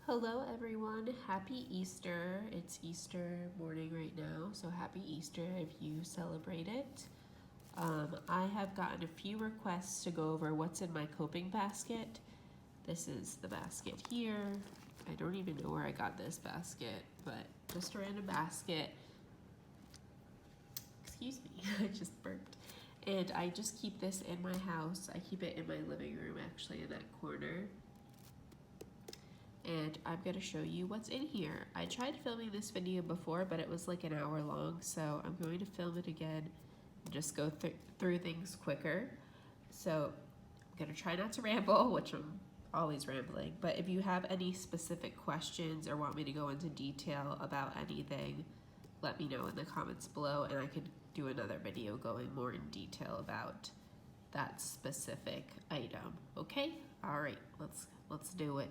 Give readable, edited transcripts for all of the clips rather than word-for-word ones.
Hello everyone, happy Easter. It's Easter morning right now, so happy Easter if you celebrate it. I have gotten a few requests to go over what's in my coping basket. This is the basket here. I don't even know where I got this basket, but just a random basket. Excuse me, I just burped. And I just keep this in my house. I keep it in my living room actually in that corner. And I'm gonna show you what's in here. I tried filming this video before, but it was like an hour long, so I'm going to film it again and just go through things quicker. So I'm gonna try not to ramble, which I'm always rambling, but if you have any specific questions or want me to go into detail about anything, let me know in the comments below and I could do another video going more in detail about that specific item. Okay? All right, let's do it.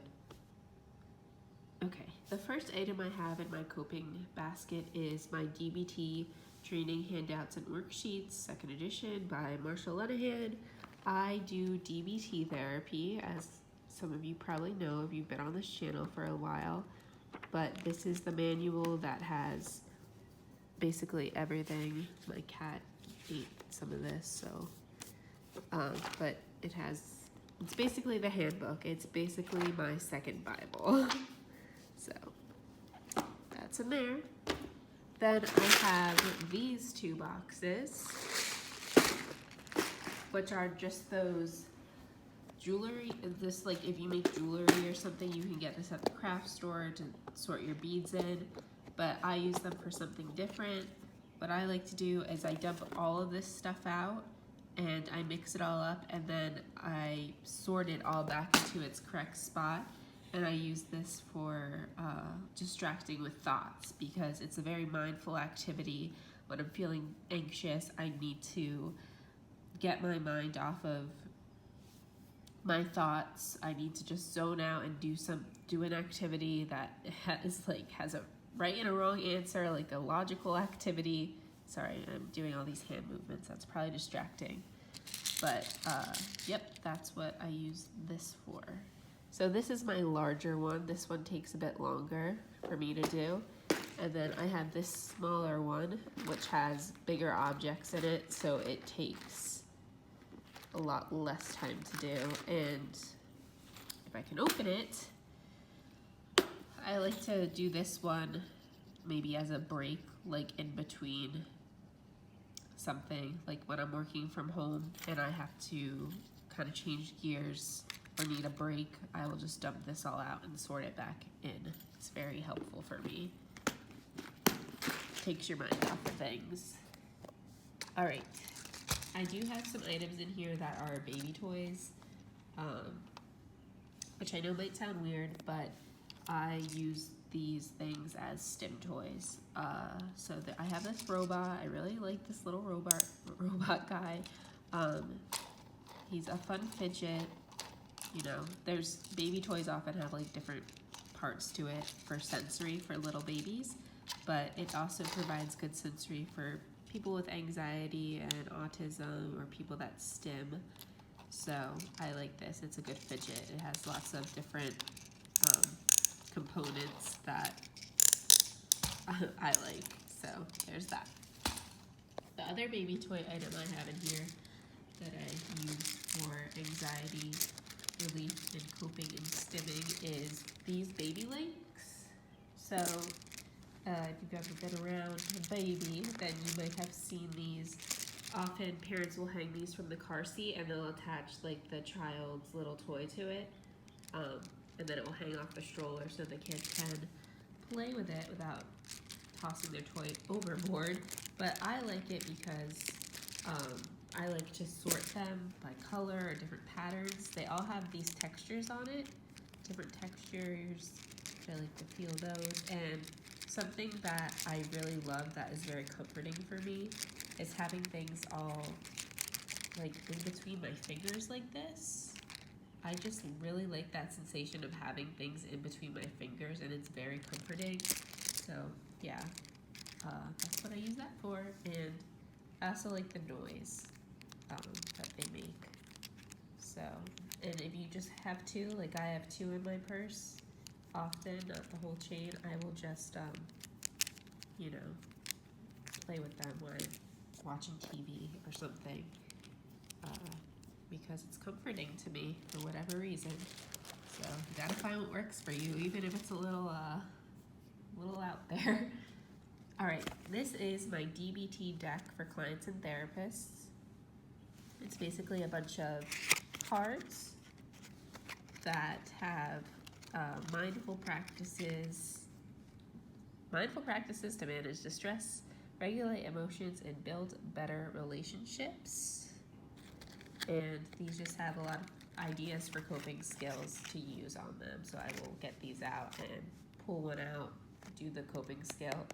Okay, the first item I have in my coping basket is my DBT Training Handouts and Worksheets, second edition by Marshall Lenehan. I do DBT therapy, as some of you probably know if you've been on this channel for a while, but this is the manual that has basically everything. My cat ate some of this, so, but it's basically the handbook. It's basically my second Bible. So that's in there. Then I have these two boxes, which are just those jewelry. This, like, if you make jewelry or something, you can get this at the craft store to sort your beads in, but I use them for something different. What I like to do is I dump all of this stuff out and I mix it all up, and then I sort it all back into its correct spot. And I use this for distracting with thoughts, because it's a very mindful activity. When I'm feeling anxious, I need to get my mind off of my thoughts. I need to just zone out and do an activity that has a right and a wrong answer, like a logical activity. Sorry, I'm doing all these hand movements. That's probably distracting. But yep, that's what I use this for. So this is my larger one. This one takes a bit longer for me to do. And then I have this smaller one, which has bigger objects in it, so it takes a lot less time to do. And if I can open it, I like to do this one maybe as a break, like in between something, like when I'm working from home and I have to kind of change gears or need a break, I will just dump this all out and sort it back in. It's very helpful for me. Takes your mind off of things. All right, I do have some items in here that are baby toys, which I know might sound weird, but I use these things as stim toys. So I have this robot. I really like this little robot guy. He's a fun fidget. You know, there's baby toys often have like different parts to it for sensory for little babies, but it also provides good sensory for people with anxiety and autism or people that stim. So I like this. It's a good fidget. It has lots of different components that I like. So there's that. The other baby toy item I have in here that I use for anxiety relief and coping and stimming is these baby links. So if you've ever been around a baby, then you might have seen these. Often parents will hang these from the car seat and they'll attach like the child's little toy to it, and then it will hang off the stroller so the kids can play with it without tossing their toy overboard. But I like it because I like to sort them by color or different patterns. They all have these textures on it, different textures. I like to feel those. And something that I really love that is very comforting for me is having things all like in between my fingers like this. I just really like that sensation of having things in between my fingers, and it's very comforting. So yeah, that's what I use that for. And I also like the noise that they make. So, and if you just have two, like I have two in my purse, often, not the whole chain. I will just, you know, play with them when I'm watching TV or something, because it's comforting to me for whatever reason. So you gotta find what works for you, even if it's a little out there. All right, this is my DBT deck for clients and therapists. It's basically a bunch of cards that have mindful practices to manage distress, regulate emotions, and build better relationships. And these just have a lot of ideas for coping skills to use on them. So I will get these out and pull one out, do the coping skill.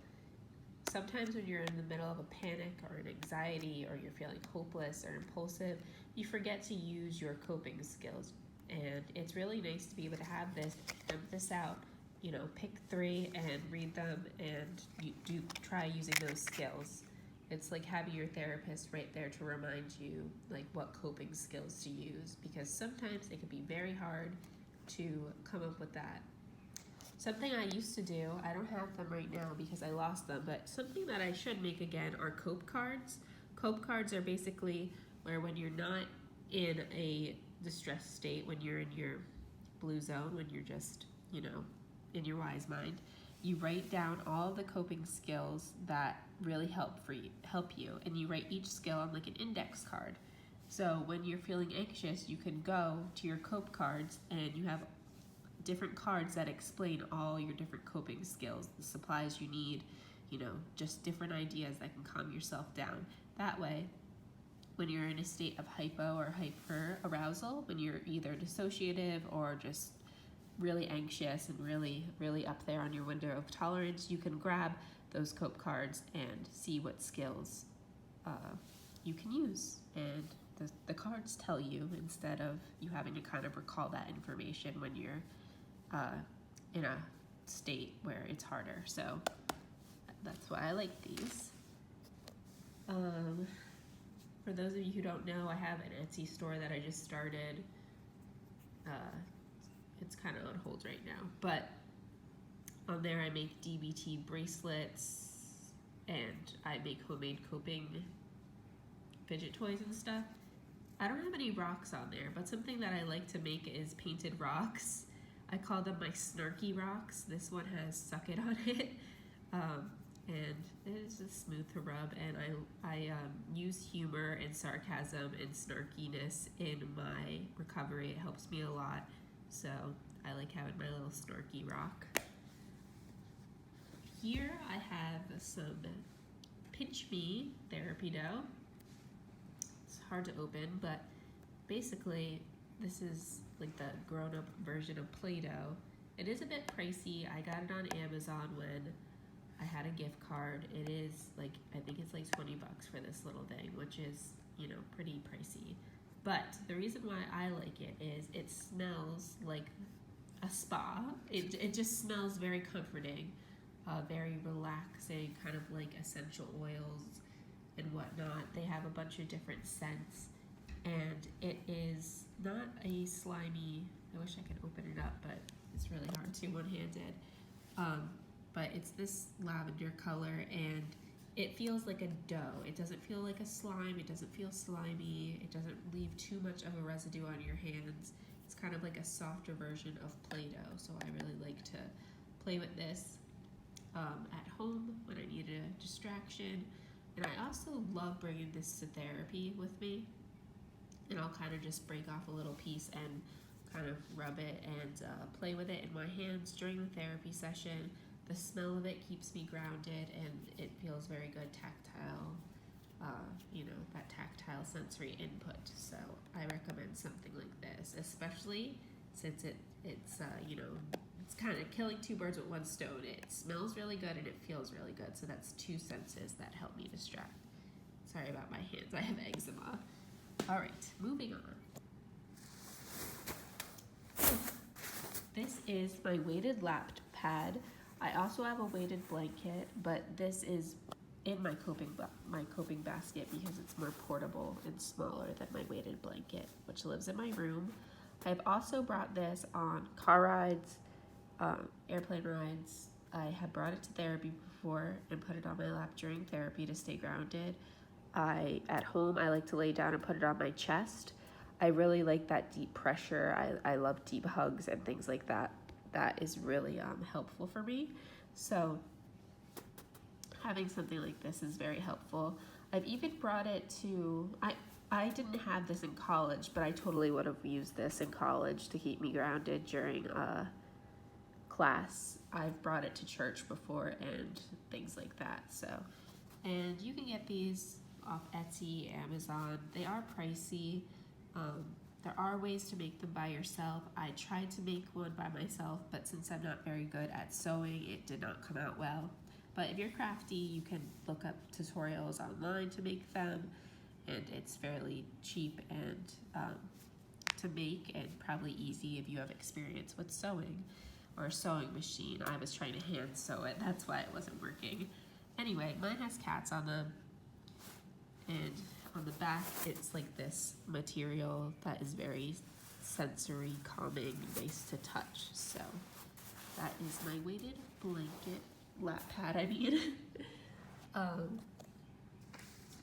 Sometimes when you're in the middle of a panic or an anxiety, or you're feeling hopeless or impulsive, you forget to use your coping skills. And it's really nice to be able to have this, print this out, you know, pick 3 and read them, and you do try using those skills. It's like having your therapist right there to remind you like what coping skills to use, because sometimes it can be very hard to come up with that. Something I used to do, I don't have them right now because I lost them, but something that I should make again are cope cards. Cope cards are basically where when you're not in a distressed state, when you're in your blue zone, when you're just, you know, in your wise mind, you write down all the coping skills that really help you, and you write each skill on like an index card. So when you're feeling anxious, you can go to your cope cards and you have different cards that explain all your different coping skills, the supplies you need, you know, just different ideas that can calm yourself down. That way, when you're in a state of hypo or hyper arousal, when you're either dissociative or just really anxious and really, really up there on your window of tolerance, you can grab those cope cards and see what skills you can use. And the cards tell you, instead of you having to kind of recall that information when you're in a state where it's harder. So that's why I like these. For those of you who don't know, I have an Etsy store that I just started. It's kind of on hold right now, but on there I make DBT bracelets, and I make homemade coping fidget toys and stuff. I don't have any rocks on there, but something that I like to make is painted rocks. I call them my snarky rocks. This one has Suck It on it, and it is just smooth to rub, and I use humor and sarcasm and snarkiness in my recovery. It helps me a lot, so I like having my little snarky rock. Here I have some Pinch Me therapy dough. It's hard to open, but basically this is like the grown-up version of Play-Doh. It is a bit pricey. I got it on Amazon when I had a gift card. It is like, I think it's like 20 bucks for this little thing, which is, you know, pretty pricey. But the reason why I like it is it smells like a spa. It just smells very comforting, very relaxing, kind of like essential oils and whatnot. They have a bunch of different scents, and it is not a slimy, I wish I could open it up, but it's really hard to one-handed. But it's this lavender color, and it feels like a dough. It doesn't feel like a slime, it doesn't feel slimy, it doesn't leave too much of a residue on your hands. It's kind of like a softer version of Play-Doh, so I really like to play with this at home when I need a distraction. And I also love bringing this to therapy with me, and I'll kind of just break off a little piece and kind of rub it and play with it in my hands during the therapy session. The smell of it keeps me grounded, and it feels very good tactile, you know, that tactile sensory input. So I recommend something like this, especially since it's you know, it's kind of killing two birds with one stone. It smells really good and it feels really good. So that's two senses that help me distract. Sorry about my hands, I have eczema. All right, moving on. This is my weighted lap pad. I also have a weighted blanket, but this is in my coping basket because it's more portable and smaller than my weighted blanket, which lives in my room. I've also brought this on car rides, airplane rides. I had brought it to therapy before and put it on my lap during therapy to stay grounded. At home, I like to lay down and put it on my chest. I really like that deep pressure. I love deep hugs and things like that. That is really helpful for me. So having something like this is very helpful. I've even brought it to, I didn't have this in college, but I totally would have used this in college to keep me grounded during class. I've brought it to church before and things like that. So, and you can get these off Etsy, Amazon. They are pricey. There are ways to make them by yourself. I tried to make one by myself, but since I'm not very good at sewing, it did not come out well. But if you're crafty, you can look up tutorials online to make them, and it's fairly cheap and to make, and probably easy if you have experience with sewing or a sewing machine. I was trying to hand sew it, that's why it wasn't working. Anyway, mine has cats on them, and on the back it's like this material that is very sensory, calming, nice to touch. So that is my weighted blanket, lap pad I mean.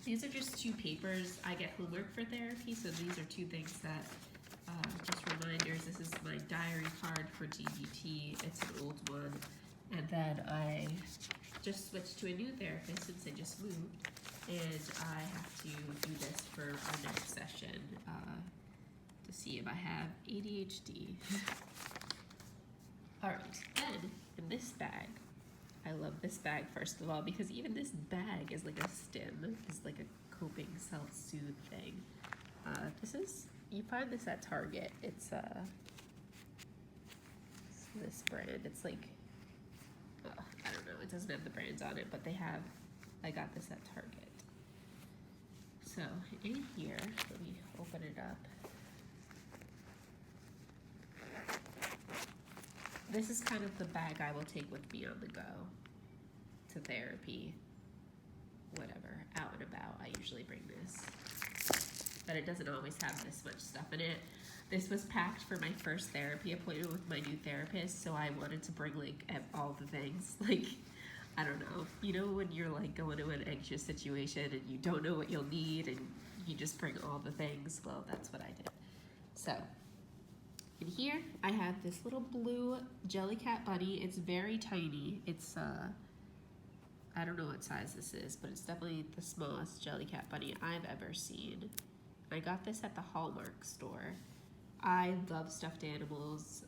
These are just 2 papers. I get homework for therapy, so these are 2 things that, just reminders. This is my diary card for DBT. It's an old one. And then I just switched to a new therapist since I just moved. And I have to do this for our next session to see if I have ADHD. Alright, then in this bag, I love this bag first of all because even this bag is like a stim. It's like a coping self-soothe thing. You find this at Target. It's this brand. It's like, I don't know, it doesn't have the brands on it, but I got this at Target. So in here, let me open it up. This is kind of the bag I will take with me on the go to therapy, whatever, out and about. I usually bring this, but it doesn't always have this much stuff in it. This was packed for my first therapy appointment with my new therapist, so I wanted to bring like all the things. Like, I don't know, you know when you're like going to an anxious situation and you don't know what you'll need and you just bring all the things? Well, that's what I did. So in here I have this little blue Jellycat bunny. It's very tiny. It's I don't know what size this is, but it's definitely the smallest Jellycat bunny I've ever seen. I got this at the Hallmark store. I love stuffed animals.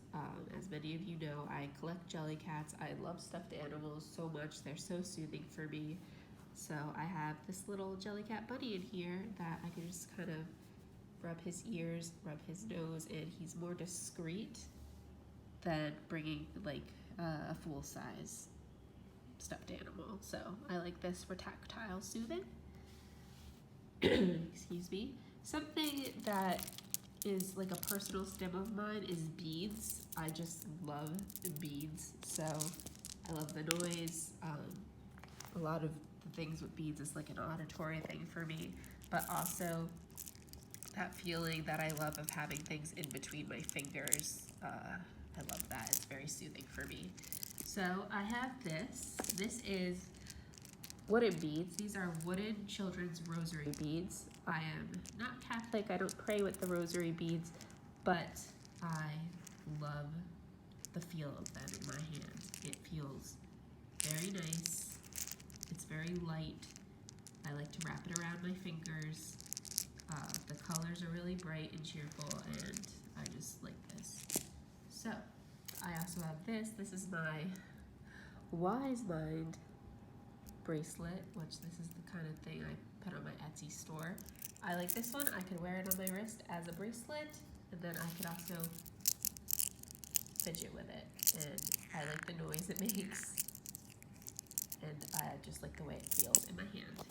As many of you know, I collect Jellycats. I love stuffed animals so much. They're so soothing for me. So I have this little Jellycat bunny in here that I can just kind of rub his ears, rub his nose, and he's more discreet than bringing like a full-size stuffed animal. So I like this for tactile soothing. Excuse me. Something that is like a personal stim of mine is beads. I just love beads, so I love the noise. A lot of the things with beads is like an auditory thing for me, but also that feeling that I love of having things in between my fingers. I love that. It's very soothing for me. So I have this. This is wooden beads. These are wooden children's rosary beads. I am not Catholic. I don't pray with the rosary beads, but I love the feel of them in my hand. It feels very nice. It's very light. I like to wrap it around my fingers. The colors are really bright and cheerful, and I just like this. So I also have this. This is my Wise Mind bracelet, which this is the kind of thing I put on my Etsy store. I like this one. I could wear it on my wrist as a bracelet, and then I could also fidget with it. And I like the noise it makes, and I just like the way it feels in my hand.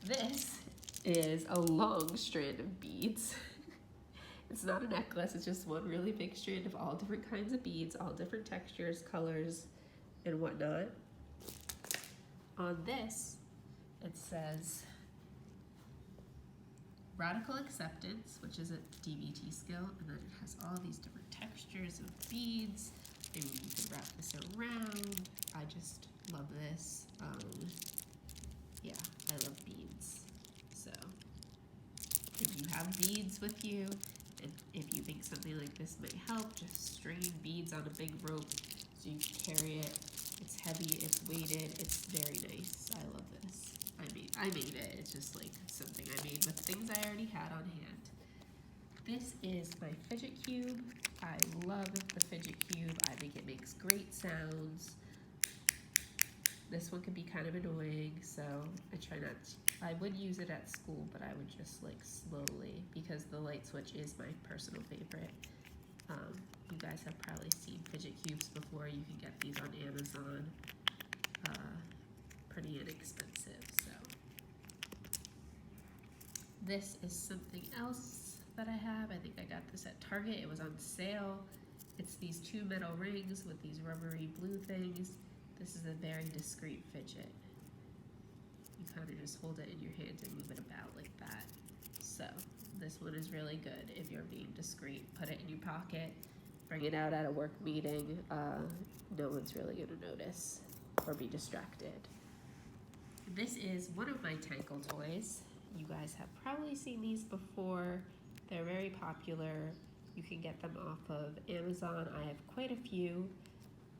This is a long strand of beads. It's not a necklace, it's just one really big strand of all different kinds of beads, all different textures, colors, and whatnot. On this, it says Radical Acceptance, which is a DBT skill, and then it has all these different textures of beads. Maybe you can wrap around. I just love this. Yeah, I love beads. So if you have beads with you, and if you think something like this might help, just string beads on a big rope so you can carry it. It's heavy, it's weighted, it's very nice. I love this. I made it. It's just like something I made with things I already had on hand. This is my fidget cube. I love the fidget cube. I think it makes great sounds. This one can be kind of annoying, so I try not to. I would use it at school, but I would just like slowly, because the light switch is my personal favorite. You guys have probably seen fidget cubes before. You can get these on Amazon. Pretty inexpensive, so. This is something else that I have. I think I got this at Target. It was on sale. It's these 2 metal rings with these rubbery blue things. This is a very discreet fidget. You kind of just hold it in your hands and move it about like that. So this one is really good if you're being discreet. Put it in your pocket, bring it out at a work meeting. No one's really gonna notice or be distracted. This is one of my Tankle toys. You guys have probably seen these before. They're very popular. You can get them off of Amazon. I have quite a few.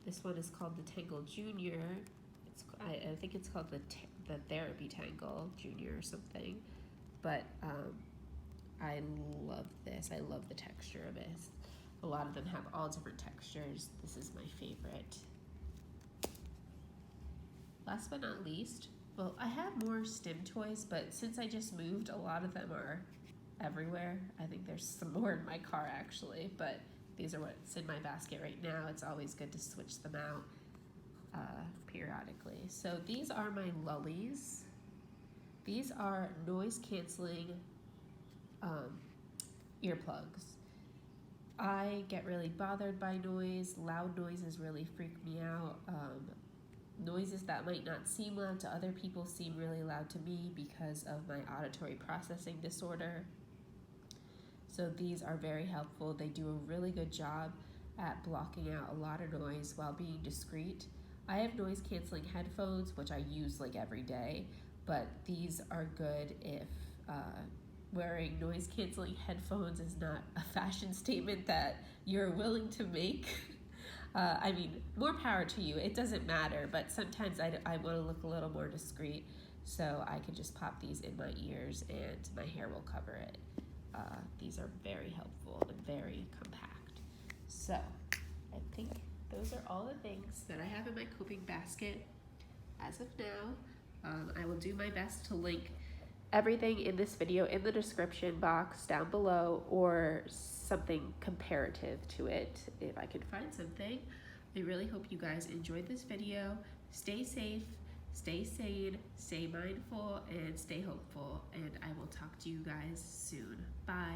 This one is called the Tangle Junior. I think it's called the Therapy Tangle Junior or something. But I love this. I love the texture of this. A lot of them have all different textures. This is my favorite. Last but not least, well, I have more Stim toys, but since I just moved, a lot of them are everywhere. I think there's some more in my car actually, but these are what's in my basket right now. It's always good to switch them out periodically. So these are my Lullies. These are noise canceling earplugs. I get really bothered by noise. Loud noises really freak me out. Noises that might not seem loud to other people seem really loud to me because of my auditory processing disorder. So these are very helpful. They do a really good job at blocking out a lot of noise while being discreet. I have noise canceling headphones, which I use like every day, but these are good if wearing noise canceling headphones is not a fashion statement that you're willing to make. I mean, more power to you. It doesn't matter, but sometimes I want to look a little more discreet, so I can just pop these in my ears and my hair will cover it. These are very helpful and very compact. So I think those are all the things that I have in my coping basket as of now. I will do my best to link everything in this video in the description box down below, or something comparative to it if I can find something. I really hope you guys enjoyed this video. Stay safe, stay sane, stay mindful, and stay hopeful, and I will talk to you guys soon. Bye.